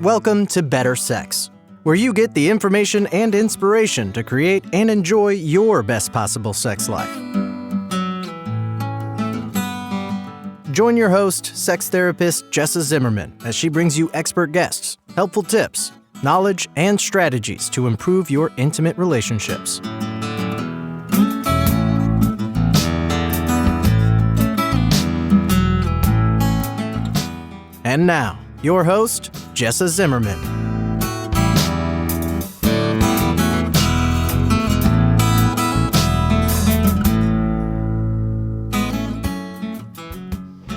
Welcome to Better Sex, where you get the information and inspiration to create and enjoy your best possible sex life. Join your host, sex therapist Jessa Zimmerman, as she brings you expert guests, helpful tips, knowledge, and strategies to improve your intimate relationships. And now, your host, Jessa Zimmerman.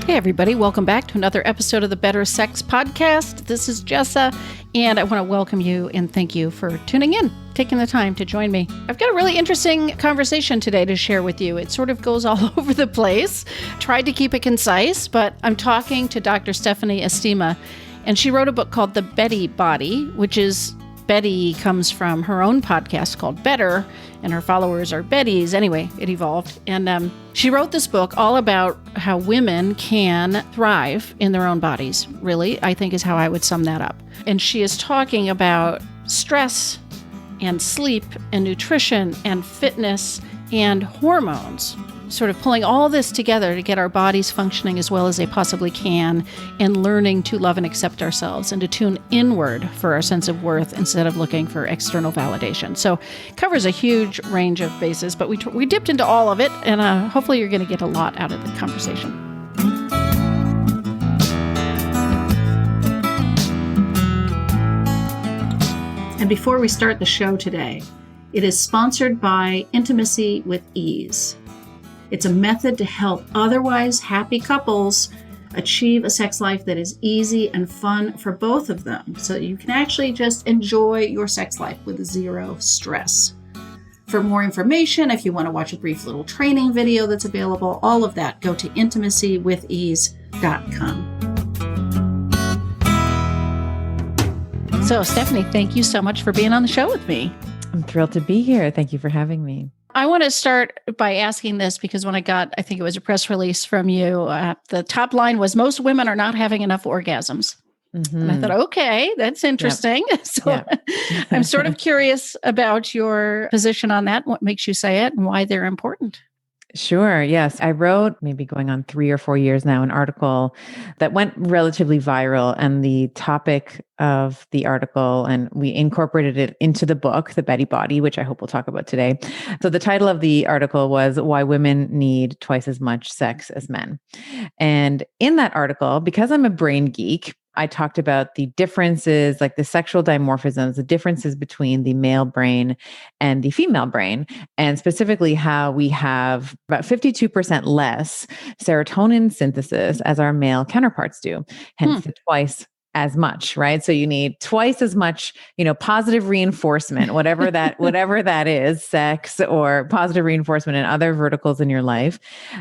Hey everybody, welcome back to another episode of the Better Sex Podcast. This is Jessa, and I want to welcome you and thank you for tuning in, taking the time to join me. I've got a really interesting conversation today to share with you. It sort of goes all over the place. Tried to keep it concise, but I'm talking to Dr. Stephanie Estima, and she wrote a book called The Betty Body, which is, Betty comes from her own podcast called Better, and her followers are Bettys. Anyway, it evolved. And she wrote this book all about how women can thrive in their own bodies, really, I think is how I would sum that up. And she is talking about stress and sleep and nutrition and fitness and hormones, sort of pulling all this together to get our bodies functioning as well as they possibly can, and learning to love and accept ourselves and to tune inward for our sense of worth instead of looking for external validation. So it covers a huge range of bases, but we dipped into all of it, and hopefully you're going to get a lot out of the conversation. And before we start the show today, it is sponsored by Intimacy with Ease. It's a method to help otherwise happy couples achieve a sex life that is easy and fun for both of them, so that you can actually just enjoy your sex life with zero stress. For more information, if you want to watch a brief little training video that's available, all of that, go to intimacywithease.com. So, Stephanie, thank you so much for being on the show with me. I'm thrilled to be here. Thank you for having me. I want to start by asking this because when I think it was a press release from you, the top line was, most women are not having enough orgasms. Mm-hmm. And I thought, okay, that's interesting. Yep. So I'm sort of curious about your position on that, what makes you say it and why they're important. Sure. Yes. I wrote, maybe going on 3 or 4 years now, an article that went relatively viral, and the topic of the article, and we incorporated it into the book, The Betty Body, which I hope we'll talk about today. So the title of the article was Why Women Need Twice as Much Sex as Men. And in that article, because I'm a brain geek, I talked about the differences, like the sexual dimorphisms, the differences between the male brain and the female brain, and specifically how we have about 52% less serotonin synthesis as our male counterparts do, hence the twice as much, right? So you need twice as much, positive reinforcement, whatever that is, sex or positive reinforcement in other verticals in your life,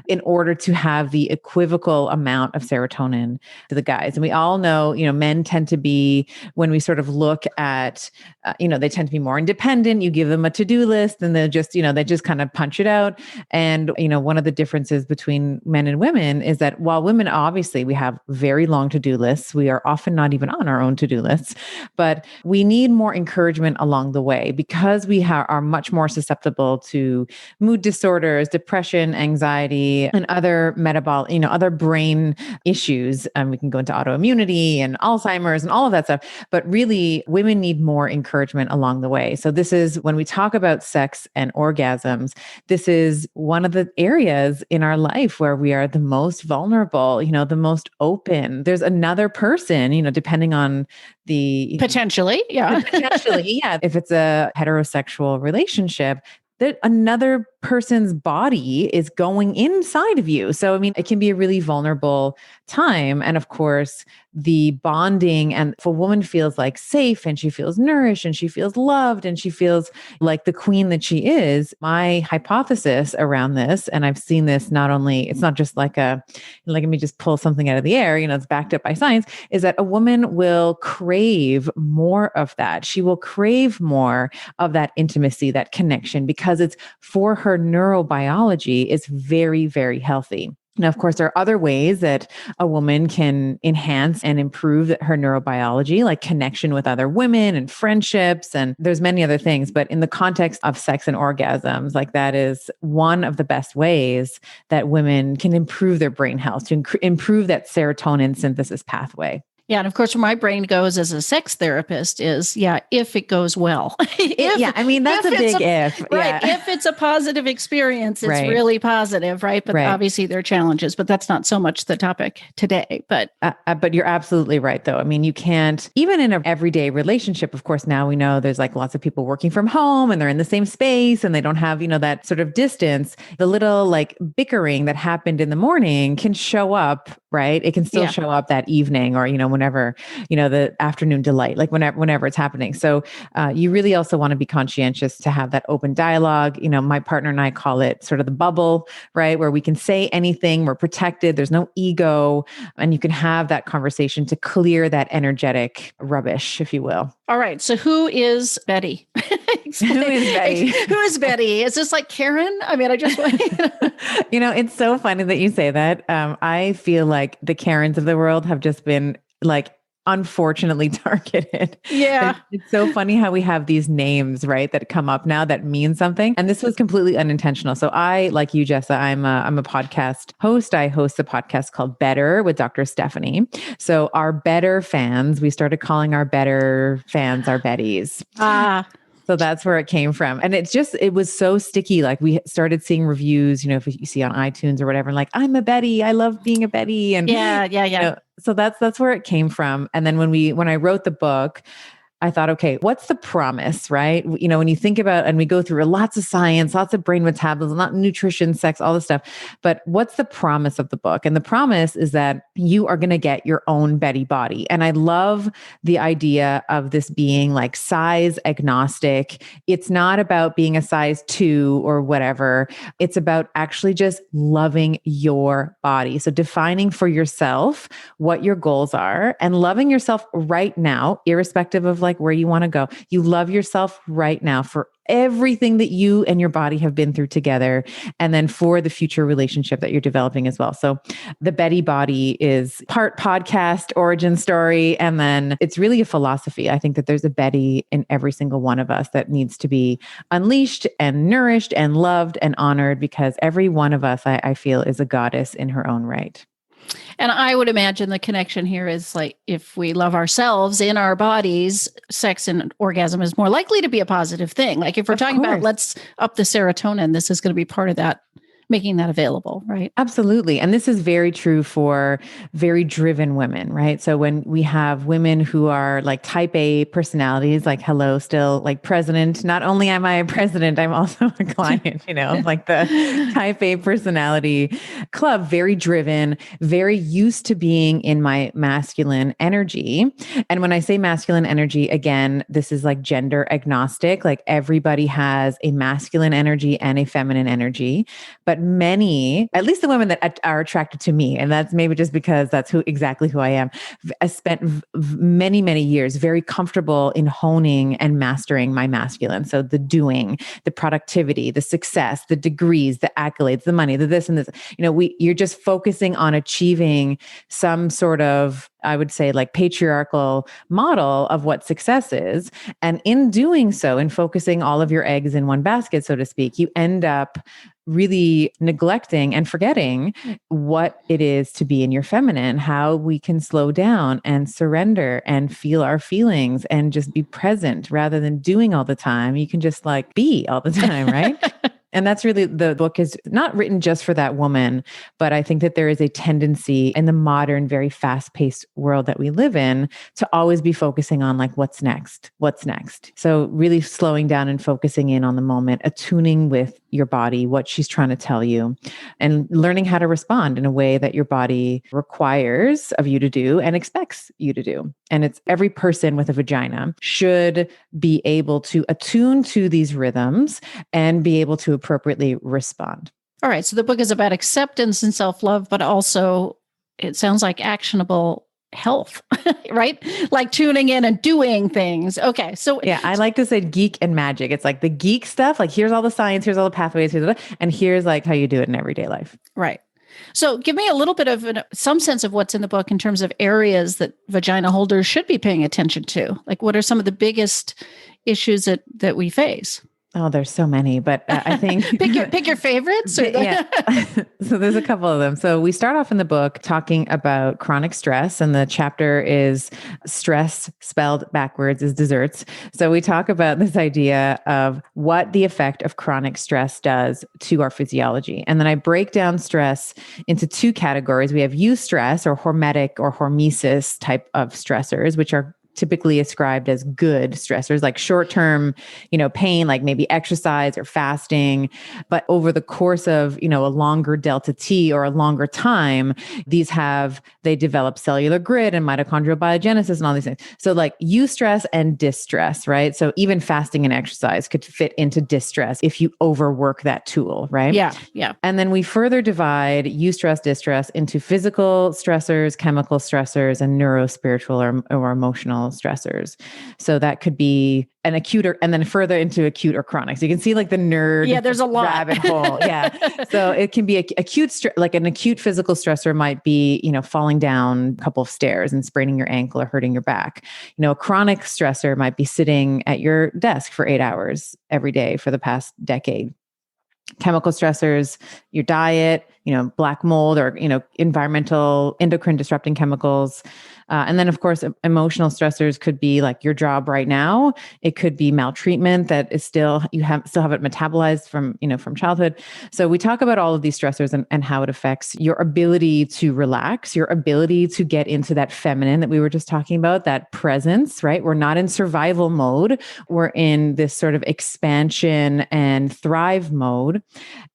in order to have the equivocal amount of serotonin to the guys. And we all know, men tend to be, when we sort of look at, they tend to be more independent. You give them a to-do list and they just kind of punch it out. And, one of the differences between men and women is that while women, obviously, we have very long to-do lists, we are often not even on our own to-do lists, but we need more encouragement along the way because we are much more susceptible to mood disorders, depression, anxiety, and other metabolic, other brain issues. We can go into autoimmunity and Alzheimer's and all of that stuff, but really women need more encouragement along the way. So this is, when we talk about sex and orgasms, this is one of the areas in our life where we are the most vulnerable, the most open. There's another person, depending on the... Potentially, yeah. Potentially, yeah. If it's a heterosexual relationship, that another person's body is going inside of you. So, it can be a really vulnerable time. And of course, the bonding, and if a woman feels like safe and she feels nourished and she feels loved and she feels like the queen that she is, my hypothesis around this, and I've seen this it's not just like let me just pull something out of the air, it's backed up by science, is that a woman will crave more of that. She will crave more of that intimacy, that connection, because it's for her neurobiology, it's very, very healthy. Now, of course, there are other ways that a woman can enhance and improve her neurobiology, like connection with other women and friendships. And there's many other things, but in the context of sex and orgasms, like that is one of the best ways that women can improve their brain health, to improve that serotonin synthesis pathway. Yeah. And of course, where my brain goes as a sex therapist is, if it goes well. That's a big if. Right. If it's a positive experience, it's really positive, right? But obviously there are challenges, but that's not so much the topic today. But you're absolutely right, though. I mean, you can't, even in an everyday relationship, of course, now we know there's like lots of people working from home and they're in the same space and they don't have, that sort of distance. The little like bickering that happened in the morning can show up, right? It can still show up that evening or, whenever, the afternoon delight, like whenever it's happening. So you really also want to be conscientious to have that open dialogue. My partner and I call it sort of the bubble, right? Where we can say anything, we're protected, there's no ego, and you can have that conversation to clear that energetic rubbish, if you will. All right. So who is Betty? Who is Betty? Who is Betty? Is this like Karen? I mean, I just want it's so funny that you say that. I feel like the Karens of the world have just been like unfortunately targeted. Yeah. It's so funny how we have these names, right, that come up now that mean something. And this was completely unintentional. So I, like you, Jessa, I'm a podcast host. I host a podcast called Better with Dr. Stephanie. So our Better fans, we started calling our Better fans our Bettys. So that's where it came from. And it was so sticky. Like we started seeing reviews, if you see on iTunes or whatever, like, I'm a Betty, I love being a Betty. And so that's where it came from. And then when I wrote the book, I thought, okay, what's the promise, right? When you think about, and we go through lots of science, lots of brain metabolism, not nutrition, sex, all this stuff, but what's the promise of the book? And the promise is that you are going to get your own Betty body. And I love the idea of this being like size agnostic. It's not about being a size 2 or whatever. It's about actually just loving your body. So defining for yourself what your goals are and loving yourself right now, irrespective of like where you want to go. You love yourself right now for everything that you and your body have been through together. And then for the future relationship that you're developing as well. So the Betty body is part podcast origin story. And then it's really a philosophy. I think that there's a Betty in every single one of us that needs to be unleashed and nourished and loved and honored, because every one of us, I feel, is a goddess in her own right. And I would imagine the connection here is like, if we love ourselves in our bodies, sex and orgasm is more likely to be a positive thing. Like if we're talking about let's up the serotonin, this is going to be part of that, making that available, right? Absolutely. And this is very true for very driven women, right? So when we have women who are like type A personalities, like hello, still like president, not only am I a president, I'm also a client, like the type A personality club, very driven, very used to being in my masculine energy. And when I say masculine energy, again, this is like gender agnostic, like everybody has a masculine energy and a feminine energy, but many, at least the women that are attracted to me, and that's maybe just because that's exactly who I am, I spent many, many years very comfortable in honing and mastering my masculine. So the doing, the productivity, the success, the degrees, the accolades, the money, the this and this, you're just focusing on achieving some sort of, I would say, like patriarchal model of what success is. And in doing so, in focusing all of your eggs in one basket, so to speak, you end up really neglecting and forgetting what it is to be in your feminine, how we can slow down and surrender and feel our feelings and just be present rather than doing all the time. You can just like be all the time, right? And that's really, the book is not written just for that woman, but I think that there is a tendency in the modern, very fast-paced world that we live in to always be focusing on like, what's next? What's next? So really slowing down and focusing in on the moment, attuning with your body, what she's trying to tell you, and learning how to respond in a way that your body requires of you to do and expects you to do. And it's every person with a vagina should be able to attune to these rhythms and be able to appropriately respond. All right. So the book is about acceptance and self-love, but also it sounds like actionable health, right? Like tuning in and doing things. Okay. So yeah, I like to say geek and magic. It's like the geek stuff, like here's all the science, here's all the pathways, and here's like how you do it in everyday life. Right. So give me a little bit of some sense of what's in the book in terms of areas that vagina holders should be paying attention to. Like, what are some of the biggest issues that we face? Oh, there's so many, but I think pick your favorites. Yeah. So there's a couple of them. So we start off in the book talking about chronic stress, and the chapter is stress spelled backwards is desserts. So we talk about this idea of what the effect of chronic stress does to our physiology. And then I break down stress into two categories. We have eustress or hormetic or hormesis type of stressors, which are typically ascribed as good stressors, like short-term, pain, like maybe exercise or fasting. But over the course of, a longer delta T or a longer time, they develop cellular grid and mitochondrial biogenesis and all these things. So like eustress and distress, right? So even fasting and exercise could fit into distress if you overwork that tool, right? Yeah. Yeah. And then we further divide eustress, distress into physical stressors, chemical stressors, and neurospiritual or emotional stressors. So that could be an acute and then further into acute or chronic. So you can see like the nerd there's a lot. Rabbit hole. Yeah. So it can be like an acute physical stressor might be, falling down a couple of stairs and spraining your ankle or hurting your back. A chronic stressor might be sitting at your desk for 8 hours every day for the past decade. Chemical stressors, your diet, black mold or, environmental endocrine disrupting chemicals. And then of course, emotional stressors could be like your job right now. It could be maltreatment that is still have it metabolized from childhood. So we talk about all of these stressors and how it affects your ability to relax, your ability to get into that feminine that we were just talking about, that presence, right? We're not in survival mode. We're in this sort of expansion and thrive mode,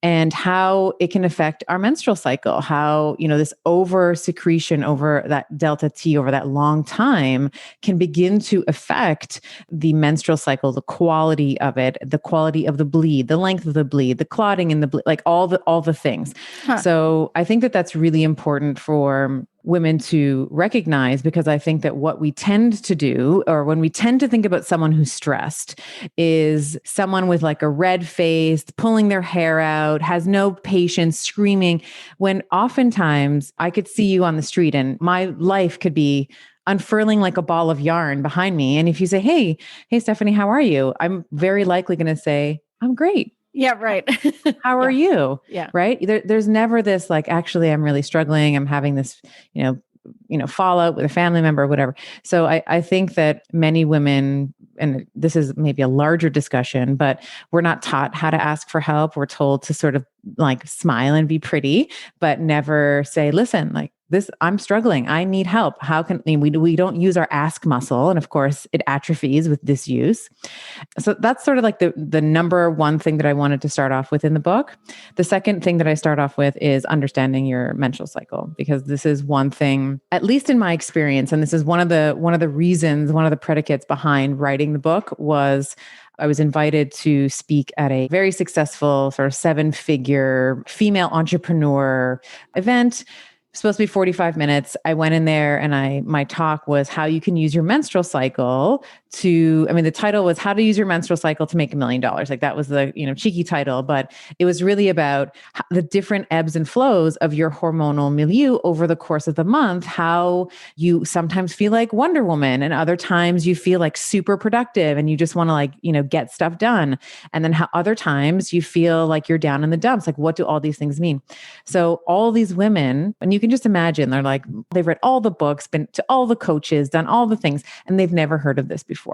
and how it can affect our menstrual cycle, how, this over secretion over that delta T over that long time can begin to affect the menstrual cycle, the quality of it, the quality of the bleed, the length of the bleed, the clotting in the bleed, like all the things. Huh. So I think that that's really important for women to recognize, because I think that what we tend to do, or when we tend to think about someone who's stressed, is someone with like a red face, pulling their hair out, has no patience, screaming, when oftentimes I could see you on the street and my life could be unfurling like a ball of yarn behind me. And if you say, hey, Stephanie, how are you? I'm very likely going to say, I'm great. Yeah, right. How are you? Yeah. Right. There's never this like, actually, I'm really struggling. I'm having this, fallout with a family member or whatever. So I think that many women, and this is maybe a larger discussion, but we're not taught how to ask for help. We're told to sort of like smile and be pretty, but never say, listen, like this, I'm struggling. I need help. How can we don't use our ask muscle. And of course it atrophies with disuse. So that's sort of like the number one thing that I wanted to start off with in the book. The second thing that I start off with is understanding your menstrual cycle, because this is one thing, at least in my experience, and this is one of the reasons, one of the predicates behind writing the book was I was invited to speak at a very successful sort of 7-figure female entrepreneur event. Supposed to be 45 minutes. I went in there and my talk was how you can use your menstrual cycle the title was how to use your menstrual cycle to make $1 million. Like that was the, cheeky title, but it was really about the different ebbs and flows of your hormonal milieu over the course of the month, how you sometimes feel like Wonder Woman and other times you feel like super productive and you just want to get stuff done. And then how other times you feel like you're down in the dumps. Like, what do all these things mean? So all these women, and you can just imagine, they're like, they've read all the books, been to all the coaches, done all the things, and they've never heard of this before.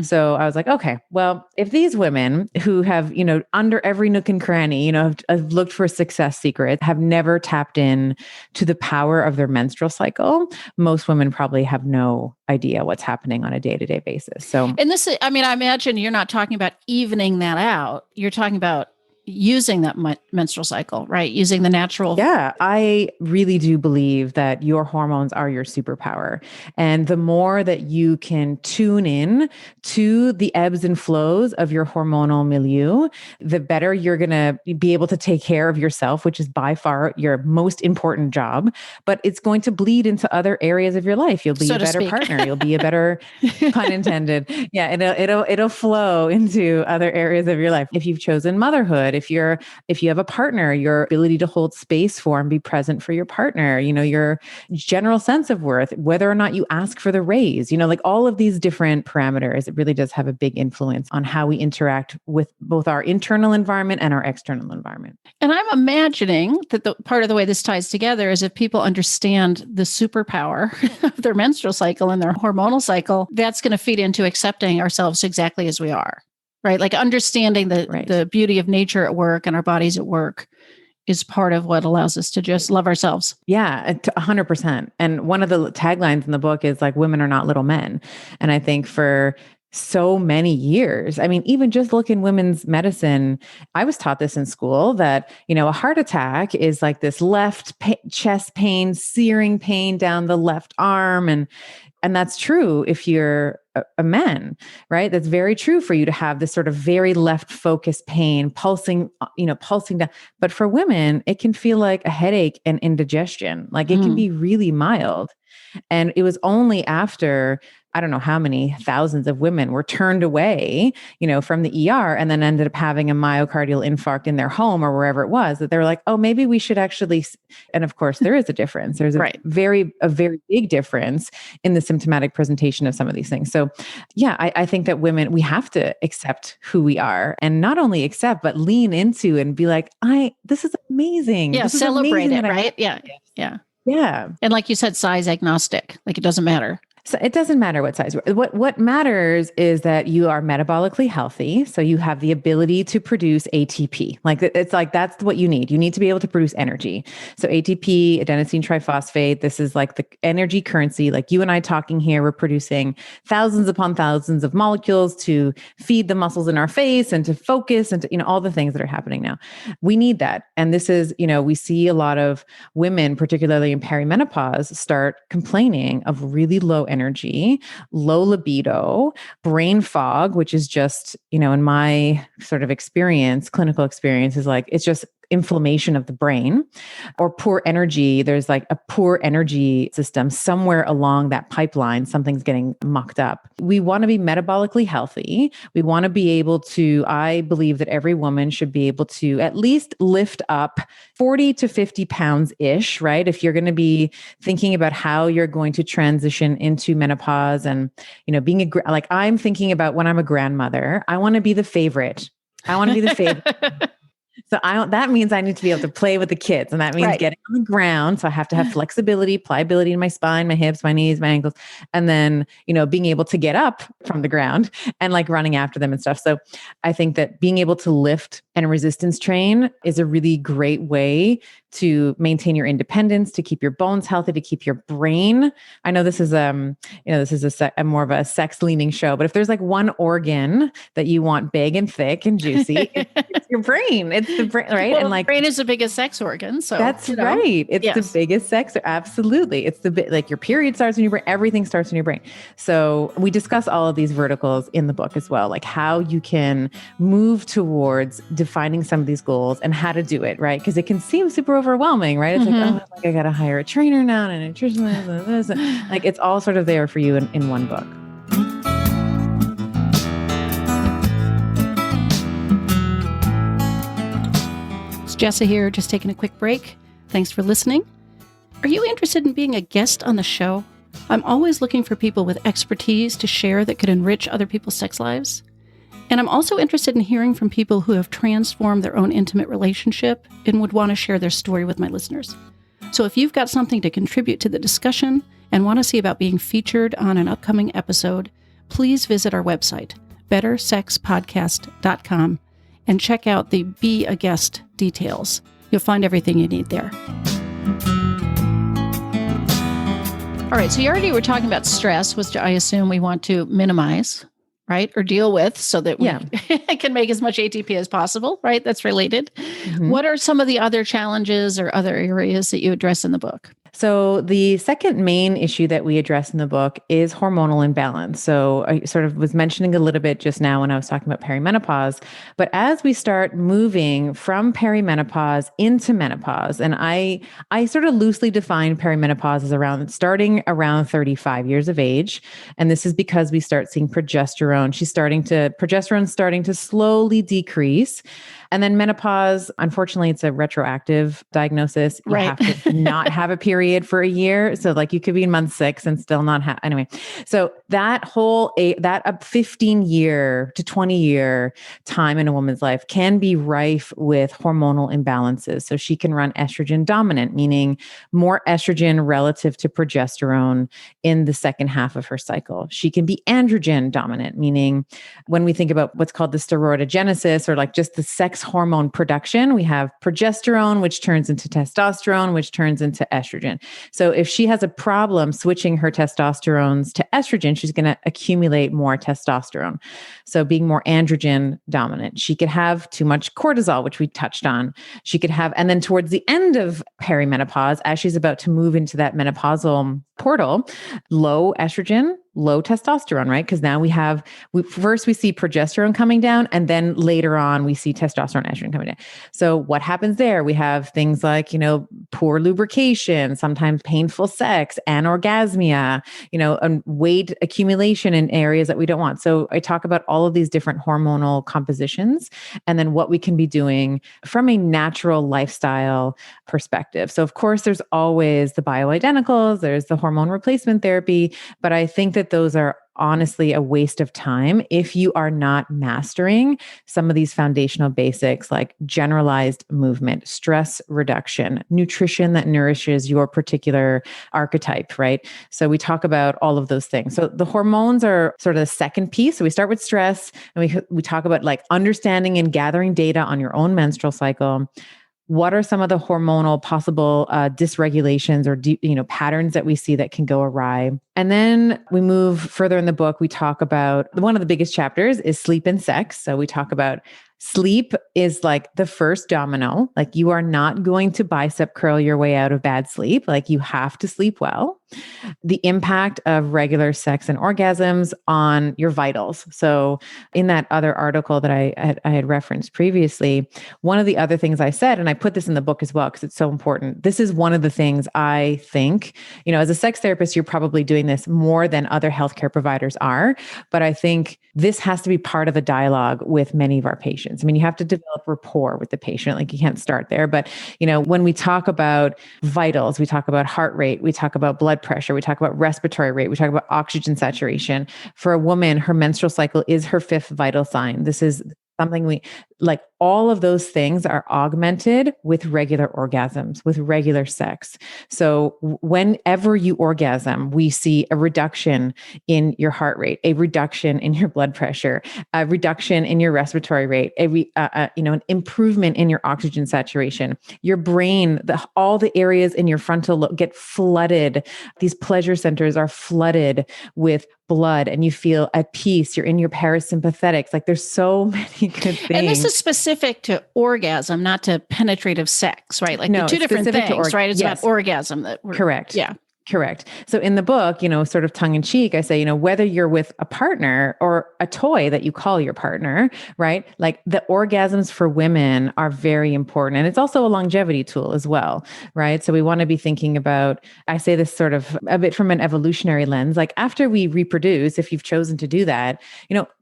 So I was like, okay, well, if these women who have, under every nook and cranny, have looked for success secrets, have never tapped in to the power of their menstrual cycle, most women probably have no idea what's happening on a day-to-day basis. So, and this, I imagine you're not talking about evening that out. You're talking about using that menstrual cycle, right? Using the natural. Yeah, I really do believe that your hormones are your superpower. And the more that you can tune in to the ebbs and flows of your hormonal milieu, the better you're going to be able to take care of yourself, which is by far your most important job. But it's going to bleed into other areas of your life. You'll be a better partner. You'll be a better, pun intended. Yeah, it'll flow into other areas of your life. If you've chosen motherhood, If you have a partner, your ability to hold space for and be present for your partner, your general sense of worth, whether or not you ask for the raise, like all of these different parameters, it really does have a big influence on how we interact with both our internal environment and our external environment. And I'm imagining that the part of the way this ties together is if people understand the superpower of their menstrual cycle and their hormonal cycle, that's going to feed into accepting ourselves exactly as we are, right? Like understanding the beauty of nature at work and our bodies at work is part of what allows us to just love ourselves. Yeah, 100%. And one of the taglines in the book is like, women are not little men. And I think for so many years, I mean, even just look in women's medicine, I was taught this in school that, a heart attack is like this chest pain, searing pain down the left arm. And that's true if you're a man, right? That's very true for you to have this sort of very left focused pain, pulsing down. But for women, it can feel like a headache and indigestion. Like it can be really mild. And it was only after, I don't know how many thousands of women were turned away, from the ER and then ended up having a myocardial infarct in their home or wherever it was, that they were like, oh, maybe we should actually. And of course, there is a difference. There's a very big difference in the symptomatic presentation of some of these things. So yeah, I think that women, we have to accept who we are, and not only accept, but lean into and be like, this is amazing. Yeah, this is celebrate amazing it, right? Yeah. Yeah. And like you said, size agnostic, like it doesn't matter. So it doesn't matter what size. What matters is that you are metabolically healthy. So you have the ability to produce ATP. Like it's like, that's what you need. You need to be able to produce energy. So ATP, adenosine triphosphate, this is like the energy currency. Like you and I talking here, we're producing thousands upon thousands of molecules to feed the muscles in our face and to focus and to, all the things that are happening now. We need that. And this is, we see a lot of women, particularly in perimenopause, start complaining of really low energy, low libido, brain fog, which is just, in my sort of experience, clinical experience, is like, it's just inflammation of the brain, or poor energy. There's like a poor energy system somewhere along that pipeline. Something's getting mucked up. We want to be metabolically healthy. We want to be able to, I believe that every woman should be able to at least lift up 40 to 50 pounds ish, right? If you're going to be thinking about how you're going to transition into menopause and, being like I'm thinking about when I'm a grandmother, I want to be the favorite. I want to be the favorite. So that means I need to be able to play with the kids, and that means getting on the ground. So I have to have flexibility, pliability in my spine, my hips, my knees, my ankles, and then, being able to get up from the ground and like running after them and stuff. So I think that being able to lift and resistance train is a really great way to maintain your independence, to keep your bones healthy, to keep your brain. I know this is a more of a sex leaning show, but if there's like one organ that you want big and thick and juicy, it's your brain. It's the brain, right? Well, and like brain is the biggest sex organ. So that's right. It's the biggest sex. Absolutely. It's like your period starts in your brain. Everything starts in your brain. So we discuss all of these verticals in the book as well, like how you can move towards defining some of these goals and how to do it, right? Because it can seem super overwhelming, right? It's like, I got to hire a trainer now and a nutritionist and this. Like it's all sort of there for you in one book. It's Jessa here, just taking a quick break. Thanks for listening. Are you interested in being a guest on the show? I'm always looking for people with expertise to share that could enrich other people's sex lives. And I'm also interested in hearing from people who have transformed their own intimate relationship and would want to share their story with my listeners. So if you've got something to contribute to the discussion and want to see about being featured on an upcoming episode, please visit our website, bettersexpodcast.com, and check out the Be a Guest details. You'll find everything you need there. All right, so you already were talking about stress, which I assume we want to minimize, right? Or deal with so that we can make as much ATP as possible, right? That's related. Mm-hmm. What are some of the other challenges or other areas that you address in the book? So the second main issue that we address in the book is hormonal imbalance. So I sort of was mentioning a little bit just now when I was talking about perimenopause, but as we start moving from perimenopause into menopause, and I sort of loosely define perimenopause as starting around 35 years of age. And this is because we start seeing progesterone's starting to slowly decrease. And then menopause, unfortunately, it's a retroactive diagnosis. You Right. have to not have a period for a year. So like you could be in month 6 and still not have, anyway. So that whole, that 15 year to 20 year time in a woman's life can be rife with hormonal imbalances. So she can run estrogen dominant, meaning more estrogen relative to progesterone in the second half of her cycle. She can be androgen dominant, meaning when we think about what's called the steroidogenesis, or like just the sex hormone production, we have progesterone, which turns into testosterone, which turns into estrogen. So if she has a problem switching her testosterones to estrogen, she's going to accumulate more testosterone. So being more androgen dominant, she could have too much cortisol, which we touched on. She could have, and then towards the end of perimenopause, as she's about to move into that menopausal portal, low estrogen, low testosterone, right? Because now we see progesterone coming down, and then later on we see testosterone, estrogen coming down. So what happens there? We have things like, poor lubrication, sometimes painful sex, anorgasmia, and weight accumulation in areas that we don't want. So I talk about all of these different hormonal compositions, and then what we can be doing from a natural lifestyle perspective. So of course, there's always the bioidenticals, there's the hormone replacement therapy, but I think that those are honestly a waste of time if you are not mastering some of these foundational basics like generalized movement, stress reduction, nutrition that nourishes your particular archetype, right? So we talk about all of those things. So the hormones are sort of the second piece. So we start with stress, and we talk about like understanding and gathering data on your own menstrual cycle. What are some of the hormonal possible dysregulations or patterns that we see that can go awry? And then we move further in the book. We talk about one of the biggest chapters is sleep and sex. So we talk about sleep is like the first domino. Like you are not going to bicep curl your way out of bad sleep. Like you have to sleep well. The impact of regular sex and orgasms on your vitals. So in that other article that I had referenced previously, one of the other things I said, and I put this in the book as well, because it's so important. This is one of the things I think, as a sex therapist, you're probably doing this more than other healthcare providers are. But I think this has to be part of the dialogue with many of our patients. I mean, you have to develop rapport with the patient. Like you can't start there. But, when we talk about vitals, we talk about heart rate, we talk about blood pressure, we talk about respiratory rate, we talk about oxygen saturation. For a woman, her menstrual cycle is her 5th vital sign. This is something all of those things are augmented with regular orgasms, with regular sex. So whenever you orgasm, we see a reduction in your heart rate, a reduction in your blood pressure, a reduction in your respiratory rate, an improvement in your oxygen saturation. Your brain, all the areas in your frontal lobe get flooded. These pleasure centers are flooded with blood, and you feel at peace. You're in your parasympathetics. Like there's so many good things. And this is specific to orgasm, not to penetrative sex, right? Like two different things, right? It's about orgasm that we're correct. Yeah. Correct. So in the book, sort of tongue in cheek, I say, whether you're with a partner or a toy that you call your partner, right? Like the orgasms for women are very important. And it's also a longevity tool as well, right? So we want to be thinking about, I say this sort of a bit from an evolutionary lens, like after we reproduce, if you've chosen to do that,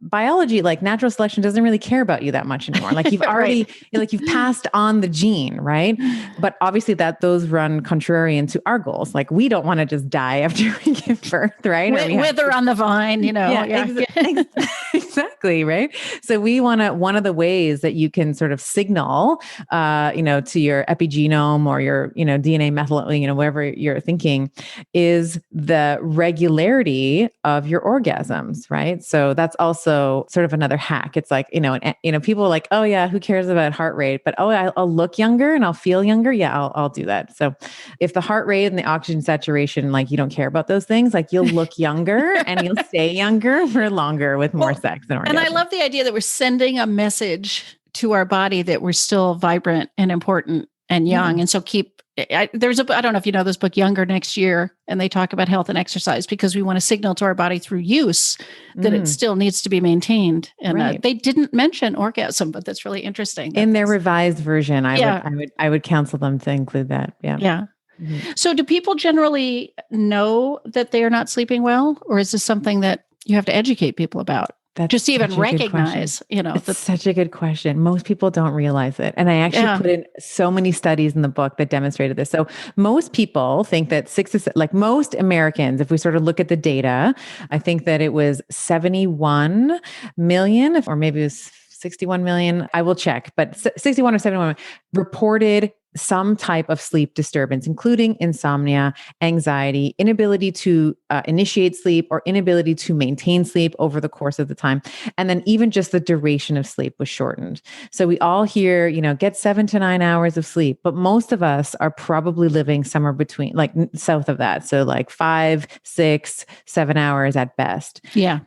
biology, like natural selection doesn't really care about you that much anymore. Like you've already, like you've passed on the gene, right? But obviously those run contrarian to our goals. Like we don't want to just die after we give birth, right? Wither on the vine, Exactly, right? So we want to, one of the ways that you can sort of signal, to your epigenome or your, DNA methyl, whatever you're thinking, is the regularity of your orgasms, right? So that's also sort of another hack. It's like, people are like, oh yeah, who cares about heart rate? But I'll look younger and I'll feel younger. Yeah, I'll do that. So if the heart rate and the oxygen saturation, like you don't care about those things, like you'll look younger and you'll stay younger for longer with more sex and orgasm. And I love the idea that we're sending a message to our body that we're still vibrant and important and young. And so keep there's I don't know if you know this book, Younger Next Year, and they talk about health and exercise because we want to signal to our body through use that it still needs to be maintained. And they didn't mention orgasm, but that's really interesting. In their revised version, I would counsel them to include that. Yeah. Yeah. So do people generally know that they are not sleeping well, or is this something that you have to educate people about? That's just even recognize, It's such a good question. Most people don't realize it. And I actually put in so many studies in the book that demonstrated this. So most people think that most Americans, if we sort of look at the data, I think that it was 71 million, or maybe it was 61 million. I will check, but 61 or 71 reported some type of sleep disturbance, including insomnia, anxiety, inability to initiate sleep, or inability to maintain sleep over the course of the time. And then even just the duration of sleep was shortened. So we all hear, get 7 to 9 hours of sleep, but most of us are probably living somewhere between, like south of that. So like 5, 6, 7 hours at best. Yeah.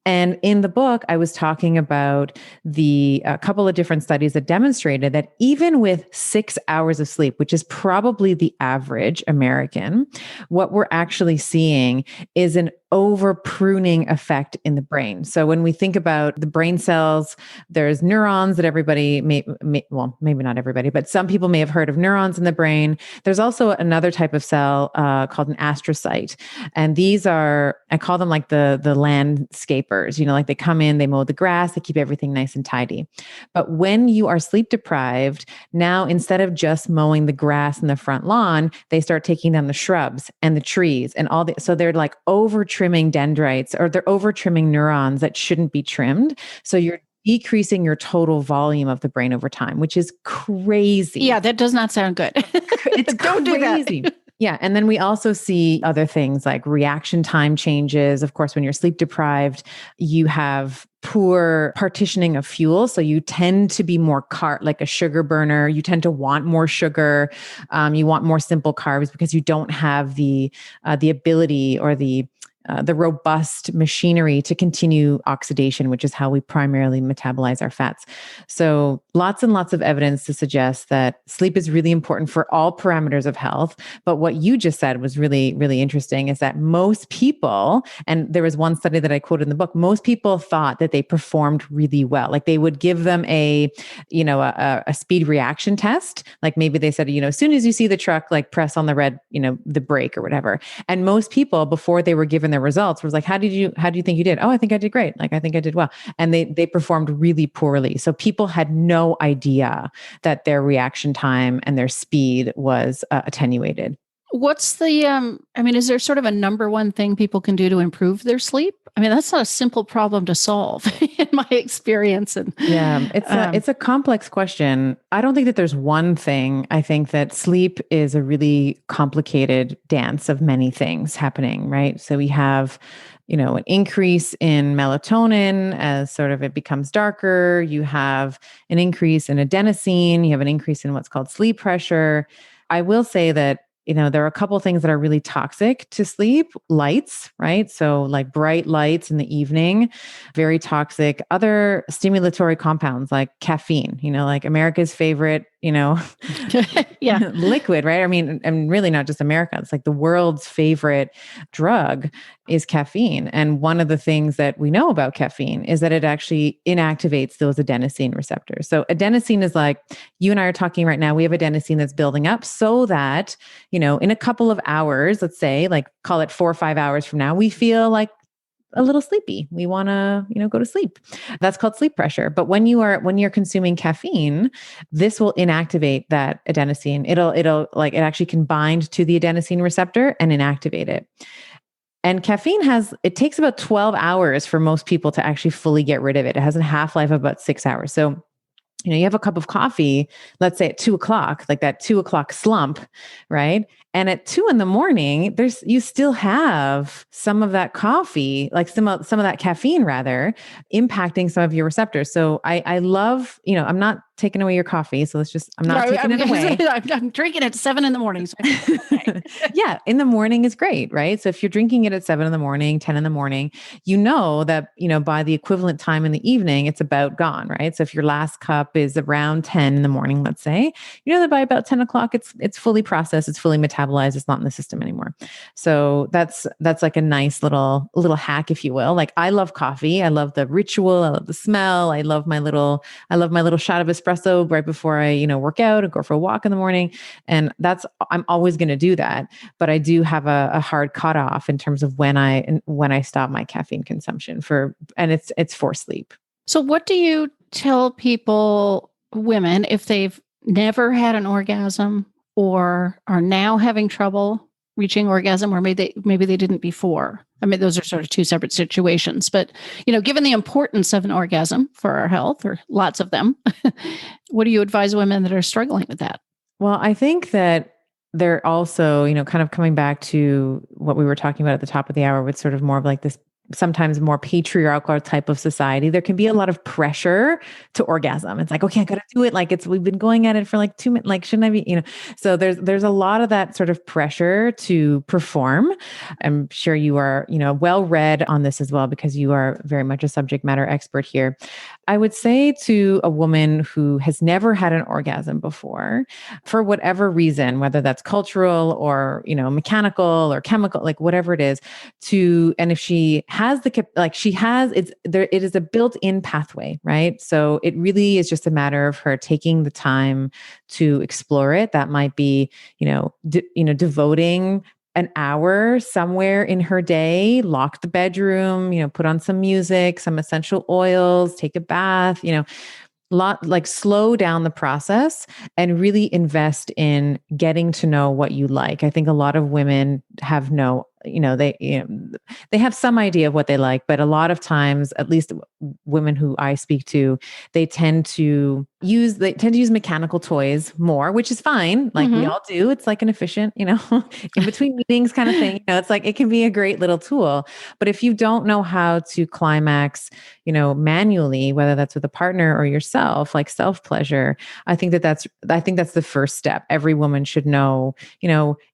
And in the book, I was talking about a couple of different studies that demonstrated that even with 6 hours of sleep, which is probably the average American, what we're actually seeing is an over pruning effect in the brain. So when we think about the brain cells, there's neurons that everybody well, maybe not everybody, but some people may have heard of neurons in the brain. There's also another type of cell called an astrocyte. And these are, I call them like the landscapers, like they come in, they mow the grass, they keep everything nice and tidy. But when you are sleep deprived, now instead of just mowing the grass in the front lawn, they start taking down the shrubs and the trees and so they're like over trimming dendrites, or they're over trimming neurons that shouldn't be trimmed. So you're decreasing your total volume of the brain over time, which is crazy. Yeah, that does not sound good. It's Don't crazy. Do that. Yeah. And then we also see other things like reaction time changes. Of course, when you're sleep deprived, you have poor partitioning of fuel. So you tend to be more like a sugar burner. You tend to want more sugar. You want more simple carbs because you don't have the ability or the robust machinery to continue oxidation, which is how we primarily metabolize our fats. So lots and lots of evidence to suggest that sleep is really important for all parameters of health. But what you just said was really, really interesting, is that most people, and there was one study that I quoted in the book, most people thought that they performed really well. Like they would give them a speed reaction test. Like maybe they said, as soon as you see the truck, like press on the red, the brake or whatever. And most people, before they were given their results, was like, how do you think you did? Oh, I think I did great. Like, I think I did well. And they performed really poorly. So people had no idea that their reaction time and their speed was attenuated. What's the, is there sort of a number one thing people can do to improve their sleep? I mean, that's not a simple problem to solve in my experience. And yeah, it's a complex question. I don't think that there's one thing. I think that sleep is a really complicated dance of many things happening, right? So we have, an increase in melatonin as sort of it becomes darker. You have an increase in adenosine. You have an increase in what's called sleep pressure. I will say that there are a couple of things that are really toxic to sleep. Lights, right? So like bright lights in the evening, very toxic. Other stimulatory compounds like caffeine, like America's favorite, liquid, right? I mean, and really not just America. It's like the world's favorite drug is caffeine. And one of the things that we know about caffeine is that it actually inactivates those adenosine receptors. So adenosine is like, you and I are talking right now, we have adenosine that's building up so that, in a couple of hours, let's say, like call it 4 or 5 hours from now, we feel like a little sleepy. We want to, go to sleep. That's called sleep pressure. But when you're consuming caffeine, this will inactivate that adenosine. It actually can bind to the adenosine receptor and inactivate it. And caffeine it takes about 12 hours for most people to actually fully get rid of it. It has a half-life of about 6 hours. So, you have a cup of coffee, let's say at 2:00, like that 2:00 slump, right? And at 2 a.m, you still have some of that coffee, like some of that caffeine rather, impacting some of your receptors. So I love, I'm not taking away your coffee. So I'm not taking it away. I'm drinking it at 7 a.m. So yeah. In the morning is great, right? So if you're drinking it at 7 a.m, 10 a.m, you know that, by the equivalent time in the evening, it's about gone, right? So if your last cup is around 10 in the morning, let's say, you know that by about 10 o'clock, it's fully processed, it's fully metabolized, it's not in the system anymore. So that's like a nice little hack, if you will. Like I love coffee. I love the ritual. I love the smell. I love my little shot of espresso right before I, work out and go for a walk in the morning. And I'm always going to do that. But I do have a hard cutoff in terms of when I stop my caffeine consumption and it's for sleep. So what do you tell people, women, if they've never had an orgasm or are now having trouble reaching orgasm, or maybe they didn't before? I mean, those are sort of two separate situations, but, given the importance of an orgasm for our health, or lots of them, what do you advise women that are struggling with that? Well, I think that they're also, kind of coming back to what we were talking about at the top of the hour with sort of more of like this sometimes more patriarchal type of society. There can be a lot of pressure to orgasm. It's like, okay, I got to do it. Like we've been going at it for like 2 minutes. Like, shouldn't I be, so there's a lot of that sort of pressure to perform. I'm sure you are, well read on this as well, because you are very much a subject matter expert here. I would say to a woman who has never had an orgasm before, for whatever reason, whether that's cultural or, mechanical or chemical, like whatever it is, and if she has it is a built-in pathway, right? So it really is just a matter of her taking the time to explore it. That might be, devoting an hour somewhere in her day, lock the bedroom, put on some music, some essential oils, take a bath, slow down the process and really invest in getting to know what you like. I think a lot of women have they have some idea of what they like, but a lot of times, at least women who I speak to, they tend to use mechanical toys more, which is fine. Like we all do. It's like an efficient, in between meetings kind of thing. It's like, it can be a great little tool, but if you don't know how to climax, manually, whether that's with a partner or yourself, like self-pleasure, I think that's the first step. Every woman should know,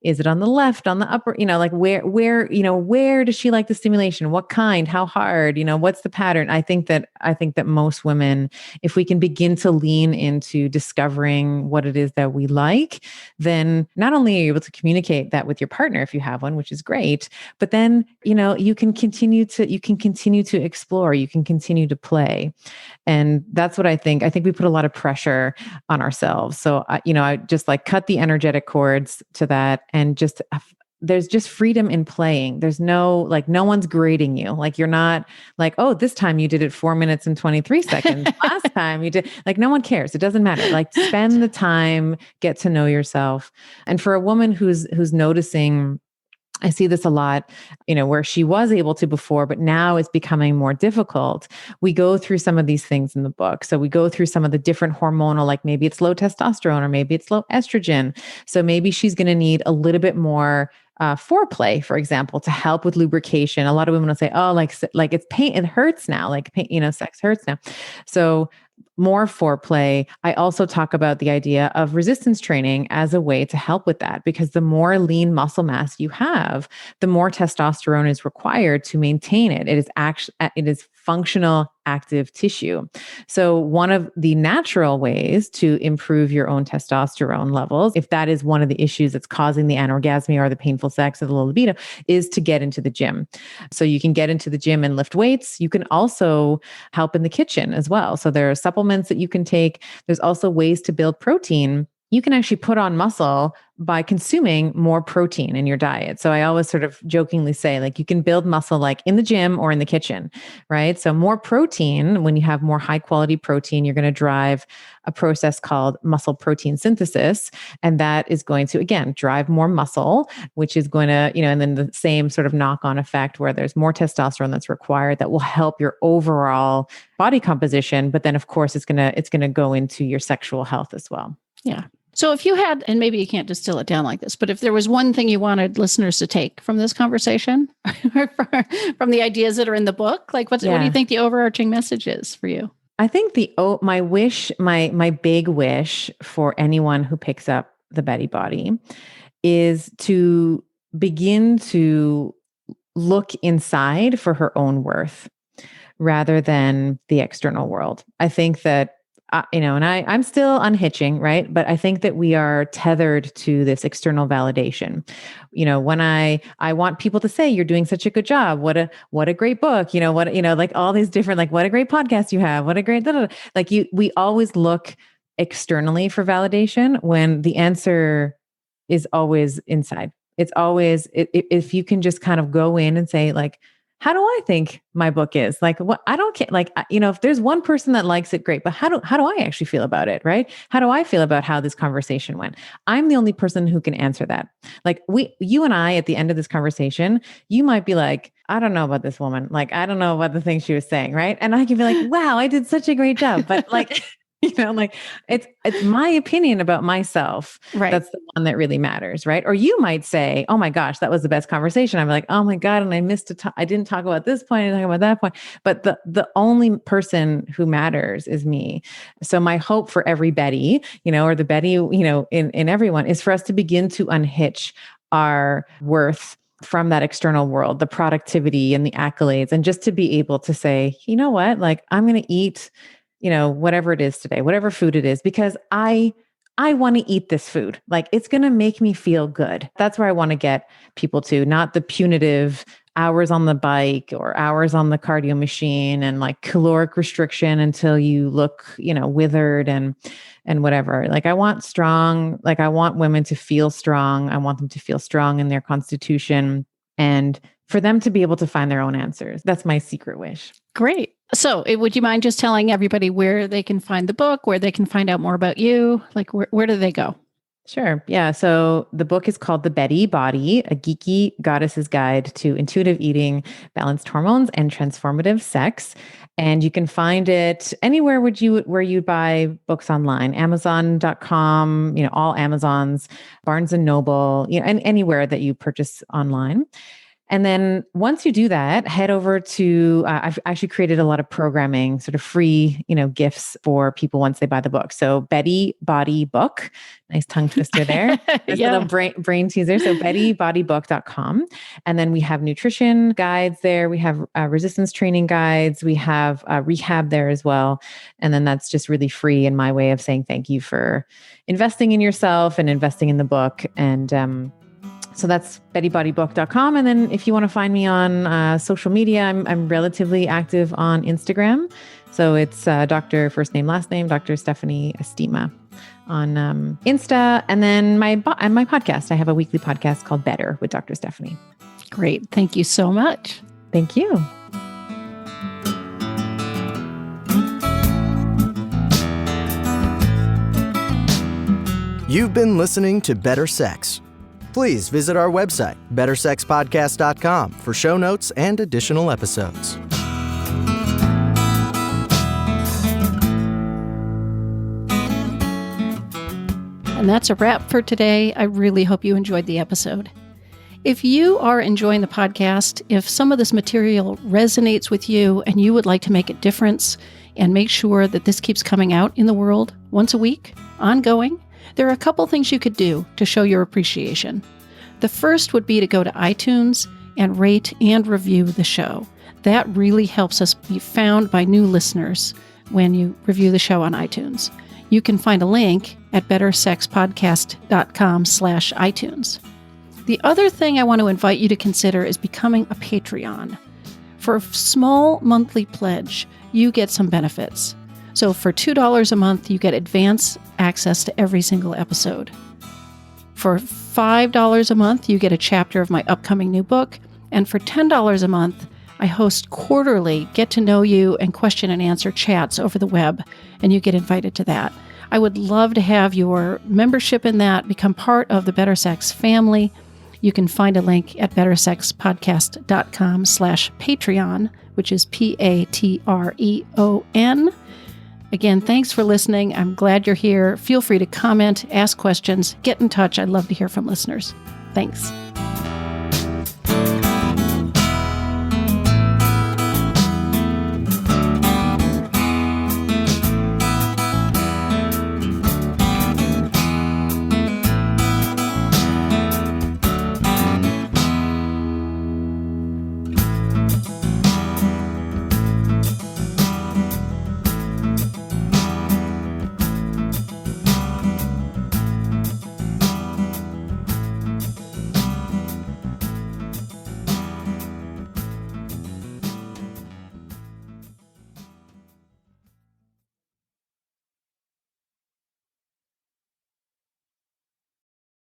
is it on the left, on the upper, like where does she like the stimulation? What kind? How hard? What's the pattern? I think that most women, if we can begin to lean into discovering what it is that we like, then not only are you able to communicate that with your partner if you have one, which is great, but then, you can continue to explore, you can continue to play. And that's what I think. I think we put a lot of pressure on ourselves. So, I just like cut the energetic cords to that, and there's just freedom in playing. There's no one's grading you. Like you're not like, oh, this time you did it 4 minutes and 23 seconds. Last time you did, like, no one cares. It doesn't matter. Like spend the time, get to know yourself. And for a woman who's noticing, I see this a lot, where she was able to before, but now it's becoming more difficult. We go through some of these things in the book. So we go through some of the different hormonal, like maybe it's low testosterone or maybe it's low estrogen. So maybe she's going to need a little bit more foreplay, for example, to help with lubrication. A lot of women will say, oh, like it's pain, it hurts now, like pain, sex hurts now. So more foreplay. I also talk about the idea of resistance training as a way to help with that, because the more lean muscle mass you have, the more testosterone is required to maintain it. It is functional active tissue. So one of the natural ways to improve your own testosterone levels, if that is one of the issues that's causing the anorgasmia or the painful sex or the low libido, is to get into the gym. So you can get into the gym and lift weights. You can also help in the kitchen as well. So there are supplements that you can take. There's also ways to build protein. You can actually put on muscle by consuming more protein in your diet. So I always sort of jokingly say, like, you can build muscle like in the gym or in the kitchen, right? So more protein, when you have more high quality protein, you're going to drive a process called muscle protein synthesis. And that is going to, again, drive more muscle, which is going to, and then the same sort of knock-on effect where there's more testosterone that's required that will help your overall body composition. But then of course it's going to go into your sexual health as well. Yeah. So if you had, and maybe you can't distill it down like this, but if there was one thing you wanted listeners to take from this conversation, from the ideas that are in the book, like what do you think the overarching message is for you? I think my big wish for anyone who picks up the Betty Body is to begin to look inside for her own worth rather than the external world. I think that and I'm still unhitching, right? But I think that we are tethered to this external validation. When I want people to say, you're doing such a good job. What a great book, like all these different, like, what a great podcast you have. What a great, we always look externally for validation when the answer is always inside. It's always, if you can just kind of go in and say, like, how do I think my book is? Like, what, I don't care. Like, if there's one person that likes it, great. But how do I actually feel about it? Right? How do I feel about how this conversation went? I'm the only person who can answer that. Like you and I, at the end of this conversation, you might be like, I don't know about this woman. Like, I don't know about the things she was saying. Right. And I can be like, wow, I did such a great job. But like, like it's my opinion about myself. Right. That's the one that really matters. Right. Or you might say, oh my gosh, that was the best conversation. I'm like, oh my God. And I I didn't talk about this point. I didn't talk about that point. But the only person who matters is me. So my hope for every Betty, or the Betty, in everyone is for us to begin to unhitch our worth from that external world, the productivity and the accolades, and just to be able to say, you know what, like, I'm going to eat whatever it is today, whatever food it is, because I want to eat this food. Like, it's going to make me feel good. That's where I want to get people to, not the punitive hours on the bike or hours on the cardio machine and like caloric restriction until you look, withered and whatever. Like, I want women to feel strong. I want them to feel strong in their constitution and for them to be able to find their own answers. That's my secret wish. Great. So would you mind just telling everybody where they can find the book, where they can find out more about you? Like, where do they go? Sure. Yeah. So the book is called The Betty Body, a Geeky Goddess's Guide to Intuitive Eating, Balanced Hormones, and Transformative Sex. And you can find it anywhere where you buy books online, Amazon.com, all Amazons, Barnes and Noble, and anywhere that you purchase online. And then once you do that, head over to, I've actually created a lot of programming, sort of free, gifts for people once they buy the book. So Betty Body Book, nice tongue twister there. Nice little brain teaser. So bettybodybook.com. And then we have nutrition guides there. We have resistance training guides. We have rehab there as well. And then that's just really free in my way of saying thank you for investing in yourself and investing in the book. And, so that's bettybodybook.com. And then if you want to find me on social media, I'm relatively active on Instagram. So it's Dr. First name, last name, Dr. Stephanie Estima on Insta. And then my podcast, I have a weekly podcast called Better with Dr. Stephanie. Great. Thank you so much. Thank you. You've been listening to Better Sex. Please visit our website, bettersexpodcast.com, for show notes and additional episodes. And that's a wrap for today. I really hope you enjoyed the episode. If you are enjoying the podcast, if some of this material resonates with you and you would like to make a difference and make sure that this keeps coming out in the world once a week, ongoing, there are a couple things you could do to show your appreciation. The first would be to go to iTunes and rate and review the show. That really helps us be found by new listeners when you review the show on iTunes. You can find a link at bettersexpodcast.com/iTunes. The other thing I want to invite you to consider is becoming a Patreon. For a small monthly pledge, you get some benefits. So for $2 a month, you get advance access to every single episode. For $5 a month, you get a chapter of my upcoming new book. And for $10 a month, I host quarterly get to know you and question and answer chats over the web, and you get invited to that. I would love to have your membership in that, become part of the Better Sex family. You can find a link at bettersexpodcast.com/Patreon, which is Patreon. Again, thanks for listening. I'm glad you're here. Feel free to comment, ask questions, get in touch. I'd love to hear from listeners. Thanks.